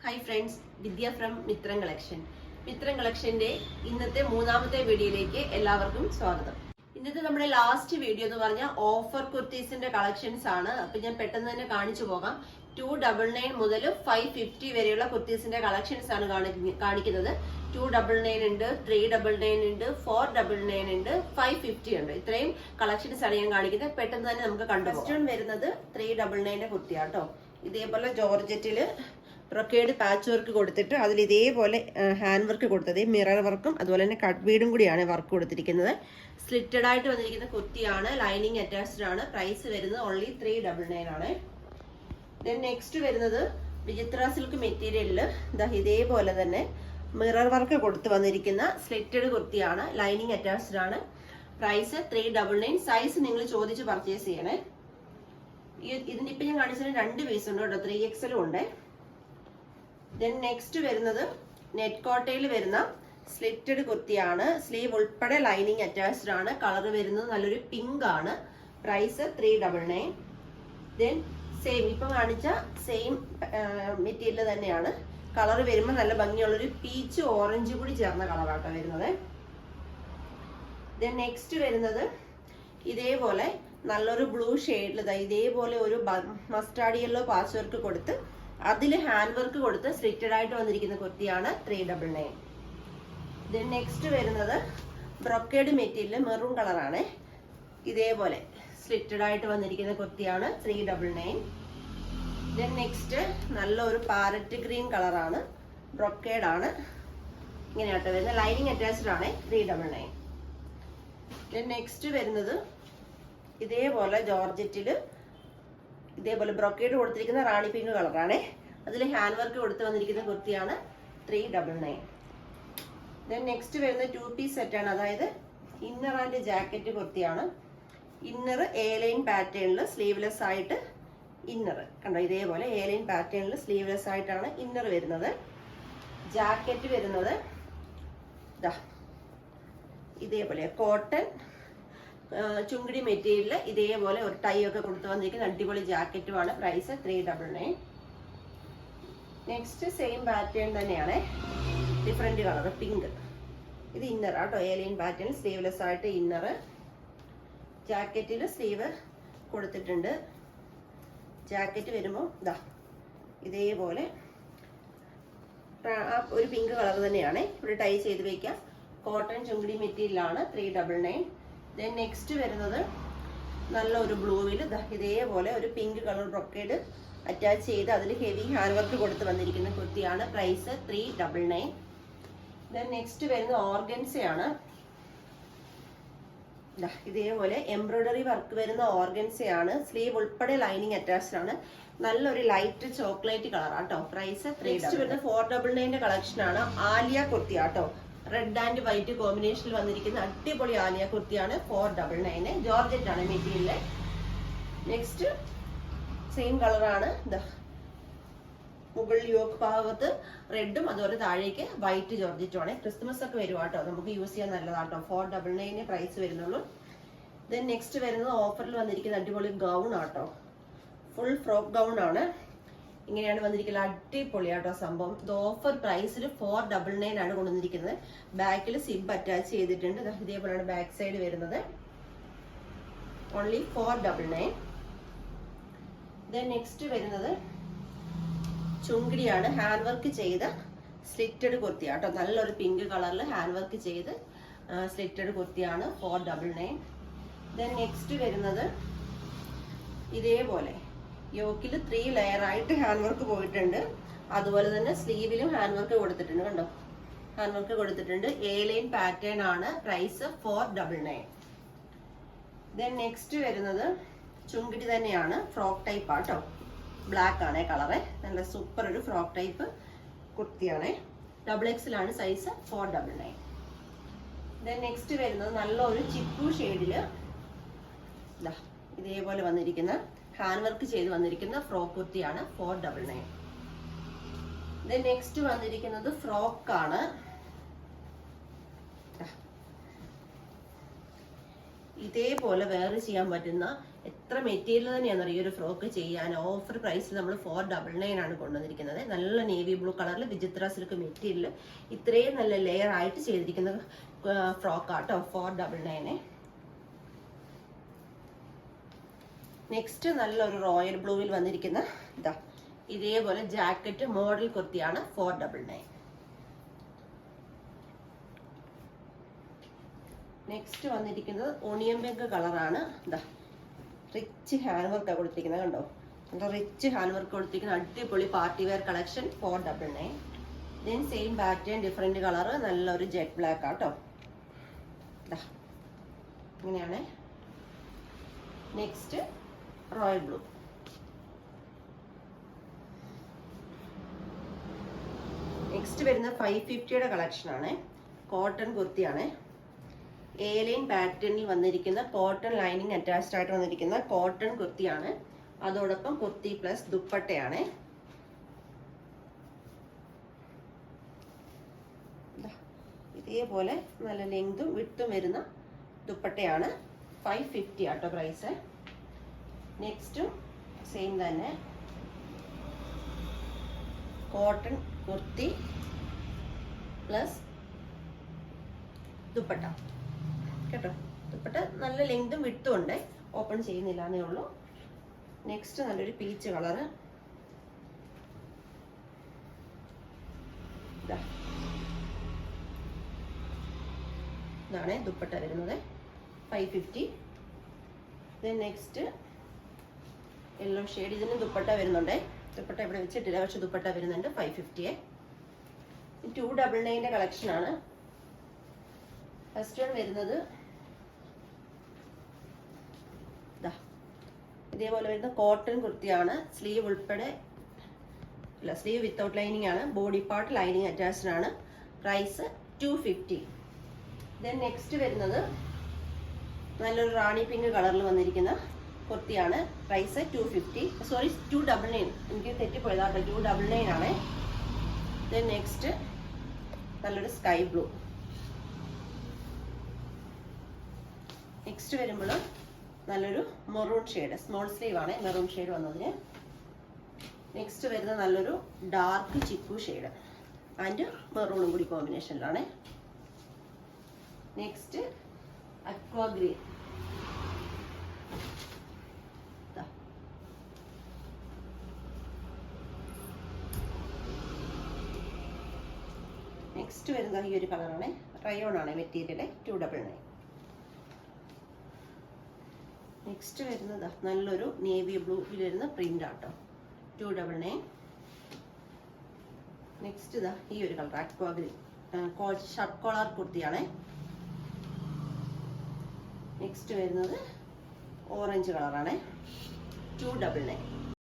Hi friends, Vidya from Mithram collection. Mithram കളക്ഷന്റെ ഇന്നത്തെ മൂന്നാമത്തെ വീഡിയോയിലേക്ക് എല്ലാവർക്കും സ്വാഗതം. ഇന്നത്തെ നമ്മുടെ ലാസ്റ്റ് വീഡിയോ എന്ന് പറഞ്ഞാൽ ഓഫർ കുർത്തീസിന്റെ കളക്ഷൻസ് ആണ്. അപ്പൊ ഞാൻ പെട്ടെന്ന് തന്നെ കാണിച്ചു പോകാം. 299 മുതൽ 550 വരെയുള്ള കുർത്തീസിന്റെ കളക്ഷൻസ് ആണ് കാണിക്കുന്നത്. 299 ഉണ്ട്, 399 ഉണ്ട്, 499 ഉണ്ട്, 550 ഉണ്ട്. ഇത്രയും കളക്ഷൻസ് ആണ് ഞാൻ കാണിക്കുന്നത്. പെട്ടെന്ന് തന്നെ നമുക്ക് കണ്ടുപോകാം. വരുന്നത് 399 കുർത്തിയാട്ടോ. ഇതേപോലെ ജോർജറ്റില് ബ്രൊക്കേഡ് പാച്ച് വർക്ക് കൊടുത്തിട്ട് അതിൽ ഇതേപോലെ ഹാൻഡ് വർക്ക് കൊടുത്തത്, മിറർ വർക്കും അതുപോലെ തന്നെ കട്ട് ബീഡും കൂടിയാണ് വർക്ക് കൊടുത്തിരിക്കുന്നത്. സ്ലിറ്റഡ് ആയിട്ട് വന്നിരിക്കുന്ന കുർത്തിയാണ്, ലൈനിങ് അറ്റാച്ച്ഡ് ആണ്. പ്രൈസ് വരുന്നത് ഓൺലി 399 ആണ്. ദെൻ നെക്സ്റ്റ് വരുന്നത് വിചിത്ര സിൽക്ക് മെറ്റീരിയലിൽ ഇതേപോലെ തന്നെ മിറർ വർക്ക് കൊടുത്ത് വന്നിരിക്കുന്ന സ്ലിറ്റഡ് കുർത്തിയാണ്, ലൈനിങ് അറ്റാച്ച്ഡ് ആണ്. പ്രൈസ് 399. സൈസ് നിങ്ങൾ ചോദിച്ച് പർച്ചേസ് ചെയ്യണേ. ഇതിനിപ്പോൾ ഞാൻ കാണിച്ചതിന് 2 പീസ് ഉണ്ട് കേട്ടോ, 3XL ഉണ്ട്. ദെൻ നെക്സ്റ്റ് വരുന്നത് നെറ്റ് കോട്ടയിൽ വരുന്ന സ്ലിറ്റഡ് കുർത്തിയാണ്, സ്ലീവ് ഉൾപ്പെടെ ലൈനിങ് അറ്റാച്ച്ഡ് ആണ്. കളർ വരുന്നത് നല്ലൊരു പിങ്ക് ആണ്. പ്രൈസ് 399. ദെൻ സെയിം ഇപ്പം കാണിച്ച സെയിം മെറ്റീരിയൽ തന്നെയാണ്. കളർ വരുമ്പോൾ നല്ല ഭംഗിയുള്ളൊരു പീച്ച് ഓറഞ്ച് കൂടി ചേർന്ന കളറാട്ടോ വരുന്നത്. ദെൻ നെക്സ്റ്റ് വരുന്നത് ഇതേപോലെ നല്ലൊരു ബ്ലൂ ഷെയ്ഡിൽ ഇതേപോലെ ഒരു മസ്റ്റാർഡ് യെല്ലോ പാച്ച് വർക്ക് കൊടുത്ത് അതിൽ ഹാൻഡ് വർക്ക് കൊടുത്ത് സ്ലിറ്റഡ് ആയിട്ട് വന്നിരിക്കുന്ന കുർത്തിയാണ് 399. ദെൻ നെക്സ്റ്റ് വരുന്നത് ബ്രൊക്കേഡ് മെറ്റീരിയൽ മെറൂൺ കളറാണ്. ഇതേപോലെ സ്ലിറ്റഡ് ആയിട്ട് വന്നിരിക്കുന്ന കുർത്തിയാണ് 399. ദെൻ നെക്സ്റ്റ് നല്ലൊരു പാരറ്റ് ഗ്രീൻ കളറാണ്, ബ്രൊക്കേഡ് ആണ്. ഇങ്ങനെയായിട്ട് വരുന്നത്, ലൈനിങ് അറ്റാച്ച്ഡ് ആണ്. 399. ദെൻ നെക്സ്റ്റ് വരുന്നത് ഇതേപോലെ ജോർജറ്റില് ഇതേപോലെ ബ്രൊക്കേഡ് കൊടുത്തിരിക്കുന്ന റാണി പിങ്ക് കളറാണ്. അതിൽ ഹാൻഡ് വർക്ക് കൊടുത്ത് വന്നിരിക്കുന്ന കുർത്തിയാണ് 399. ദെൻ നെക്സ്റ്റ് വരുന്ന 2 പീസ് സെറ്റാണ്, അതായത് ഇന്നർ ആൻഡ് ജാക്കറ്റ് കുർത്തിയാണ്. ഇന്നർ എ ലൈൻ പാറ്റേണിൽ സ്ലീവ്ലെസ് ആയിട്ട് ഇന്നർ കണ്ടോ, ഇതേപോലെ എ ലൈൻ പാറ്റേണിൽ സ്ലീവ്ലെസ് ആയിട്ടാണ് ഇന്നർ വരുന്നത്. ജാക്കറ്റ് വരുന്നത് ഇതേപോലെ കോട്ടൺ ചുങ്കിടി മെറ്റീരിയൽ ഇതേപോലെ ഒരു ടൈ ഒക്കെ കൊടുത്ത് വന്നിരിക്കുന്ന അടിപൊളി ജാക്കറ്റുമാണ്. പ്രൈസ് 399. നെക്സ്റ്റ് സെയിം പാറ്റേൺ തന്നെയാണ്, ഡിഫറെന്റ് കളർ പിങ്ക്. ഇത് ഇന്നർ ആട്ടോ, എ ലൈൻ പാറ്റേൺ സ്ലീവ്ലെസ് ആയിട്ട് ഇന്നർ. ജാക്കറ്റിൽ സ്ലീവ് കൊടുത്തിട്ടുണ്ട്. ജാക്കറ്റ് വരുമ്പോൾ ഇതേപോലെ ഒരു പിങ്ക് കളർ തന്നെയാണ്. ഇവിടെ ടൈ ചെയ്ത് വെക്കാം. കോട്ടൺ ചുങ്കിടി മെറ്റീരിയലാണ്. 399. ദെൻ നെക്സ്റ്റ് വരുന്നത് നല്ലൊരു ബ്ലൂവിൽ ഇതേപോലെ ഒരു പിങ്ക് കളർ ബ്രൊക്കേഡ് അറ്റാച്ച് ചെയ്ത് അതിൽ ഹെവി ഹാൻഡ് വർക്ക് കൊടുത്ത് വന്നിരിക്കുന്ന കുർത്തിയാണ്. പ്രൈസ് 399. ദെൻ നെക്സ്റ്റ് വരുന്നത് ഓർഗൻസയാണ്. ഇതേപോലെ എംബ്രോയിഡറി വർക്ക് വരുന്ന ഓർഗൻസയാണ്. സ്ലീവ് ഉൾപ്പെടെ ലൈനിങ് അറ്റാച്ച്ഡ് ആണ്. നല്ലൊരു ലൈറ്റ് ചോക്ലേറ്റ് കളർ ആട്ടോ. പ്രൈസ് 399. വരുന്നത് 499 കളക്ഷൻ ആണ്. ആലിയ കുർത്തി ആട്ടോ, റെഡ് ആൻഡ് വൈറ്റ് കോമ്പിനേഷനിൽ വന്നിരിക്കുന്ന അടിപൊളി ആലിയ കുർത്തിയാണ്. 499. ജോർജറ്റ് ആണ് മെറ്റീരിയൽ. നെക്സ്റ്റ് സെയിം കളറാണ്. മുകളിൽ യോക്ക് ഭാഗത്ത് റെഡും അതുപോലെ താഴേക്ക് വൈറ്റ് ജോർജറ്റും ആണ്. ക്രിസ്മസ് ഒക്കെ വരും കേട്ടോ, നമുക്ക് യൂസ് ചെയ്യാൻ നല്ലതാട്ടോ. 499 പ്രൈസ് വരുന്നുള്ളൂ. ദെൻ നെക്സ്റ്റ് വരുന്നത് ഓഫറിൽ വന്നിരിക്കുന്ന അടിപൊളി ഗൗൺ ആട്ടോ, ഫുൾ ഫ്രോക്ക് ഗൗൺ ആണ്. ഇങ്ങനെയാണ് വന്നിരിക്കുന്നത്, അടിപൊളിയാട്ടോ സംഭവം. ഇത് ഓഫർ പ്രൈസിൽ 499 ആണ് കൊണ്ടുവന്നിരിക്കുന്നത്. ബാക്കിൽ സിബ് അറ്റാച്ച് ചെയ്തിട്ടുണ്ട്. ഇതേപോലെയാണ് ബാക്ക് സൈഡ് വരുന്നത്. ഓൺലി 499. ദെൻ നെക്സ്റ്റ് വരുന്നത് ചുങ്കിടിയാണ്, ഹാൻഡ് വർക്ക് ചെയ്ത സ്ലിറ്റഡ് കുർത്തിയാട്ടോ. നല്ലൊരു പിങ്ക് കളറിൽ ഹാൻഡ് വർക്ക് ചെയ്ത് സ്ലിറ്റഡ് കുർത്തിയാണ്. 499. ദെൻ നെക്സ്റ്റ് വരുന്നത് ഇതേപോലെ യോക്കിൽ 3 ലെയർ ആയിട്ട് ഹാൻഡ് വർക്ക് പോയിട്ടുണ്ട്. അതുപോലെ തന്നെ സ്ലീവിലും ഹാൻഡ് വർക്ക് കൊടുത്തിട്ടുണ്ട്. കണ്ടോ, ഹാൻഡ് വർക്ക് കൊടുത്തിട്ടുണ്ട്. എ ലൈൻ പാറ്റേൺ ആണ്. പ്രൈസ് 499. ദെൻ നെക്സ്റ്റ് വരുന്നത് ചുങ്കിടി തന്നെയാണ്, ഫ്രോക്ക് ടൈപ്പ് ആട്ടോ. ബ്ലാക്ക് ആണ് കളറ്, നല്ല സൂപ്പർ ഒരു ഫ്രോക്ക് ടൈപ്പ് കുർത്തിയാണ്. XXL ആണ് സൈസ്. 499. ദെൻ നെക്സ്റ്റ് വരുന്നത് നല്ലൊരു ചിക്കു ഷെയ്ഡില് ഇതേപോലെ വന്നിരിക്കുന്ന ഹാൻഡ് വർക്ക് ചെയ്ത് വന്നിരിക്കുന്ന ഫ്രോക്ക് കുർത്തിയാണ്. 499. ദെൻ നെക്സ്റ്റ് വന്നിരിക്കുന്നത് ഫ്രോക്ക് ആണ്. ഇതേപോലെ വെയർ ചെയ്യാൻ പറ്റുന്ന എത്ര മെറ്റീരിയൽ തന്നെയാണെന്ന് ഈ ഒരു ഫ്രോക്ക് ചെയ്യാൻ. ഓഫർ പ്രൈസിൽ നമ്മൾ 499 ആണ് കൊണ്ടുവന്നിരിക്കുന്നത്. നല്ല നേവി ബ്ലൂ കളറിൽ വിചിത്ര സിൽക്ക് മെറ്റീരിയൽ ഇത്രയും നല്ല ലെയർ ആയിട്ട് ചെയ്തിരിക്കുന്ന ഫ്രോക്കാട്ടോ 499. നെക്സ്റ്റ് നല്ലൊരു റോയൽ ബ്ലൂവിൽ വന്നിരിക്കുന്ന ഇതാ ഇതേപോലെ ജാക്കറ്റ് മോഡൽ കുർത്തിയാണ് 499. നെക്സ്റ്റ് വന്നിരിക്കുന്നത് ഓണിയൻ പിങ്ക് കളറാണ്. ഇതാ റിച്ച് ഹാൻഡ് വർക്ക് കൊടുത്തിരിക്കുന്നത് കണ്ടോ, നല്ല റിച്ച് ഹാൻഡ് വർക്ക് കൊടുത്തിരിക്കുന്ന അടിപൊളി party wear collection 499. Then same pattern different colour, നല്ലൊരു ജെറ്റ് ബ്ലാക്ക് ആട്ടോ. ഇങ്ങനെയാണ്. Next royal blue. നെക്സ്റ്റ് വരുന്ന 550യുടെ കളക്ഷൻ ആണ്. കോട്ടൺ കുർത്തിയാണ്. ഏലൈൻ പാറ്റേണിൽ വന്നിരിക്കുന്ന കോട്ടൺ ലൈനിങ് അറ്റാച്ച്ഡ് ആയിട്ട് വന്നിരിക്കുന്ന കോട്ടൺ കുർത്തിയാണ്. അതോടൊപ്പം കുർത്തി പ്ലസ് ദുപ്പട്ടയാണ്. ഇതേപോലെ നല്ല ലെങ്തും വിട്ടും വരുന്ന ദുപ്പട്ടയാണ്. 550 ആട്ടോ പ്രൈസ്. നെക്സ്റ്റും സെയിം തന്നെ കോട്ടൺ കുർത്തി പ്ലസ് ദുപ്പട്ട കേട്ടോ. ദുപ്പട്ട നല്ല ലെങ്തും വിട്ടും ഉണ്ട്, ഓപ്പൺ ചെയ്യുന്നില്ല എന്നേ ഉള്ളൂ. നെക്സ്റ്റ് നല്ലൊരു പീച്ച് കളറ്. ഇതാണ് ദുപ്പട്ട വരുന്നത് 550. നെക്സ്റ്റ് യെല്ലോ ഷെയ്ഡ്, ഇതിന് ദുപ്പട്ട വരുന്നുണ്ട്. ദുപ്പട്ട ഇവിടെ വെച്ചിട്ടില്ല, പക്ഷെ ദുപ്പട്ട വരുന്നുണ്ട് 550. 299ന്റെ കളക്ഷൻ ആണ്. ഫസ്റ്റ് വൺ വരുന്നത് ഇതേപോലെ വരുന്ന കോട്ടൺ കുർത്തിയാണ്. സ്ലീവ് ഉൾപ്പെടെ അല്ല, സ്ലീവ് വിത്തൗട്ട് ലൈനിങ് ആണ്. ബോഡി പാർട്ട് ലൈനിങ് അറ്റാച്ച്ഡ് ആണ്. പ്രൈസ് 250. ദെൻ നെക്സ്റ്റ് വരുന്നത് നല്ലൊരു റാണി പിങ്ക് കളറിൽ വന്നിരിക്കുന്ന കുർത്തിയാണ്. പ്രൈസ് 250, സോറി 299, എനിക്ക് തെറ്റിപ്പോയതാട്ടോ, 299 ആണ്. ദെൻ നെക്സ്റ്റ് നല്ലൊരു സ്കൈ ബ്ലൂ. നെക്സ്റ്റ് വരുമ്പോൾ നല്ലൊരു മെറൂൺ ഷെയ്ഡ്, സ്മോൾ സ്ലീവ് ആണ് മെറൂൺ ഷെയ്ഡ് വന്നതിന്. നെക്സ്റ്റ് വരുന്ന നല്ലൊരു ഡാർക്ക് ചിക്കു ഷെയ്ഡ് ആൻഡ് മെറൂണും കൂടി കോമ്പിനേഷനിലാണ്. Next aqua green. നെക്സ്റ്റ് വരുന്ന ഈ ഒരു കളറാണ്. റയോൺ ആണ് മെറ്റീരിയൽ 299. നെക്സ്റ്റ് വരുന്നത് നല്ലൊരു നേവി ബ്ലൂവിൽ വരുന്ന പ്രിന്റ് ആട്ടോ 299. നെക്സ്റ്റ് ഇതാ ഈ ഒരു colour aqua green shirt collar കുർത്തിയാണ്. നെക്സ്റ്റ് വരുന്നത് ഓറഞ്ച് കളറാണ് 299.